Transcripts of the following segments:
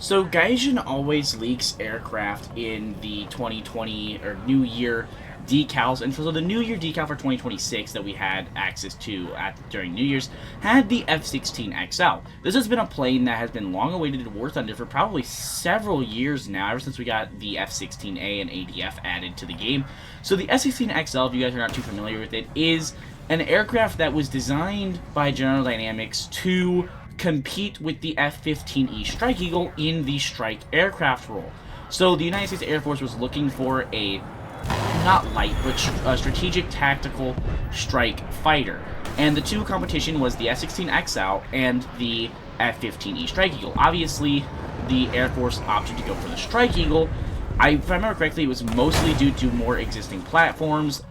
So Gaijin always leaks aircraft in the 2020 or New Year decals, and so the New Year decal for 2026 that we had access to during New Year's had the F-16XL. This has been a plane that has been long awaited in War Thunder for probably several years now, ever since we got the F-16A and ADF added to the game. So the F-16XL, if you guys are not too familiar with it, is an aircraft that was designed by General Dynamics to compete with the F-15E Strike Eagle in the strike aircraft role. So the United States Air Force was looking for a, not light, but a strategic tactical strike fighter. And the two competition was the F-16XL and the F-15E Strike Eagle. Obviously, the Air Force opted to go for the Strike Eagle. If I remember correctly, it was mostly due to more existing platforms.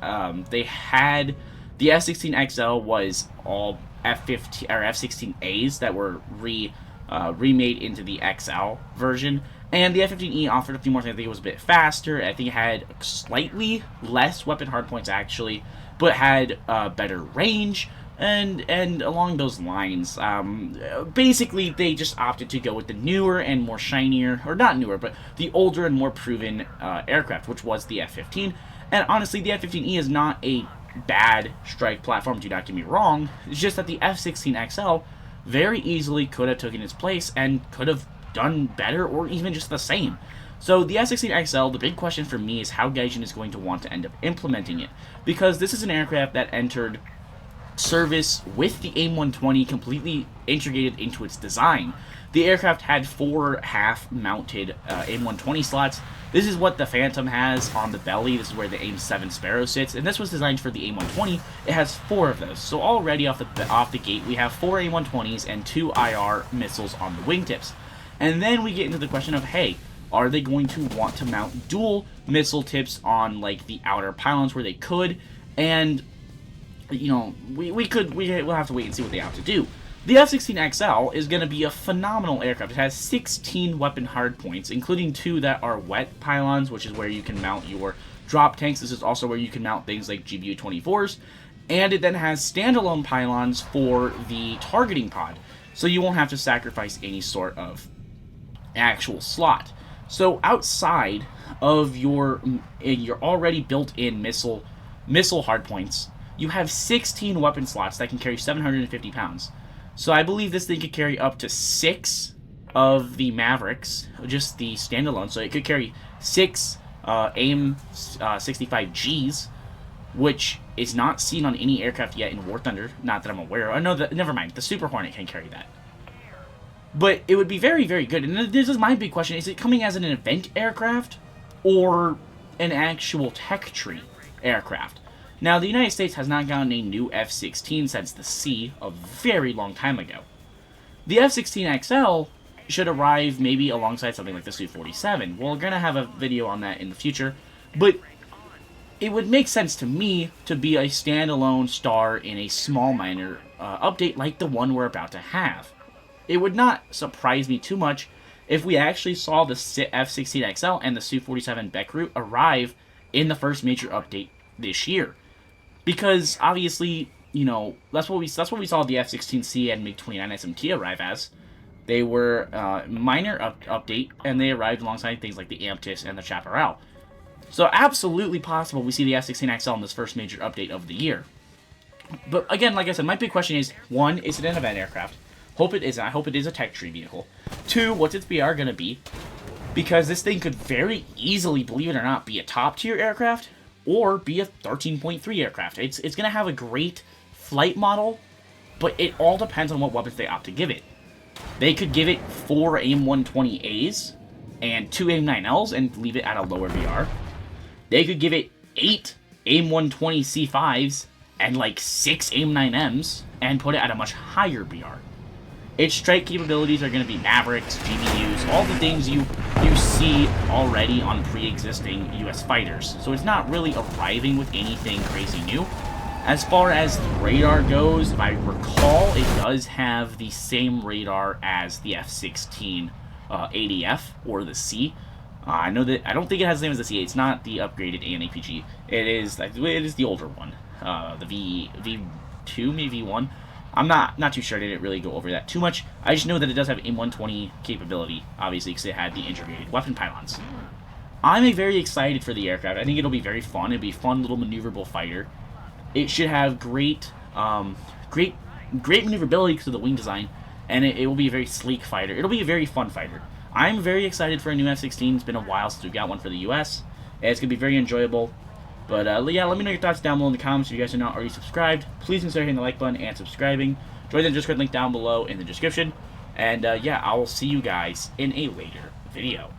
They had the F-16XL was all F-15 or F-16As that were remade into the XL version, and the F-15E offered a few more things. I think it was a bit faster. I think it had slightly less weapon hardpoints actually, but had better range. And along those lines, basically they just opted to go with the newer and more shinier, or not newer, but the older and more proven aircraft, which was the F-15. And honestly, the F-15E is not a bad strike platform, do not get me wrong. It's just that the F-16XL very easily could have taken its place and could have done better or even just the same. So the F-16XL, the big question for me is how Gaijin is going to want to end up implementing it, because this is an aircraft that entered service with the AIM-120 completely integrated into its design. The aircraft had 4 half-mounted AIM-120 slots. This is what the Phantom has on the belly. This is where the AIM-7 Sparrow sits, and this was designed for the AIM-120. It has 4 of those. So already off the gate, we have 4 AIM-120s and 2 IR missiles on the wingtips. And then we get into the question of, hey, are they going to want to mount dual missile tips on like the outer pylons where they could? And you know, we'll have to wait and see what they have to do. The F-16XL is going to be a phenomenal aircraft. It has 16 weapon hardpoints, including 2 that are wet pylons, which is where you can mount your drop tanks. This is also where you can mount things like GBU-24s. And it then has standalone pylons for the targeting pod, so you won't have to sacrifice any sort of actual slot. So outside of your already built-in missile hardpoints, you have 16 weapon slots that can carry 750 pounds. So I believe this thing could carry up to 6 of the Mavericks, just the standalone. So it could carry 6 AIM-65Gs, which is not seen on any aircraft yet in War Thunder, not that I'm aware of. No, never mind. The Super Hornet can carry that. But it would be very, very good. And this is my big question. Is it coming as an event aircraft or an actual tech tree aircraft? Now, the United States has not gotten a new F-16 since the C a very long time ago. The F-16XL should arrive maybe alongside something like the Su-47. We're going to have a video on that in the future, but it would make sense to me to be a standalone star in a small minor update like the one we're about to have. It would not surprise me too much if we actually saw the F-16XL and the Su-47 Beck route arrive in the first major update this year. Because obviously, you know, that's what we saw the F-16C and MiG-29 SMT arrive as. They were minor update, and they arrived alongside things like the Amptis and the Chaparral. So absolutely possible we see the F-16XL in this first major update of the year. But again, like I said, my big question is, 1, is it an event aircraft? Hope it isn't. I hope it is a tech tree vehicle. 2, what's its BR going to be? Because this thing could very easily, believe it or not, be a top-tier aircraft, or be a 13.3 aircraft. It's going to have a great flight model, but it all depends on what weapons they opt to give it. They could give it 4 AIM-120As and 2 AIM-9Ls and leave it at a lower VR. They could give it 8 AIM-120C5s and like 6 AIM-9Ms and put it at a much higher BR. Its strike capabilities are going to be Mavericks, GBUs, all the things you see already on pre-existing US fighters. So it's not really arriving with anything crazy new. As far as the radar goes, if I recall, it does have the same radar as the F-16 ADF or the C. I don't think it has the same as the C. It's not the upgraded AN/APG. It is the older one, the V2, maybe V1. I'm not too sure. I didn't really go over that too much. I just know that it does have M120 capability, obviously, because it had the integrated weapon pylons. I'm very excited for the aircraft. I think it'll be very fun. It'll be a fun little maneuverable fighter. It should have great maneuverability because of the wing design, and it will be a very sleek fighter. It'll be a very fun fighter. I'm very excited for a new F-16. It's been a while since we got one for the U.S. It's going to be very enjoyable. But yeah, let me know your thoughts down below in the comments. If you guys are not already subscribed, please consider hitting the like button and subscribing. Join the Discord link down below in the description. And yeah, I will see you guys in a later video.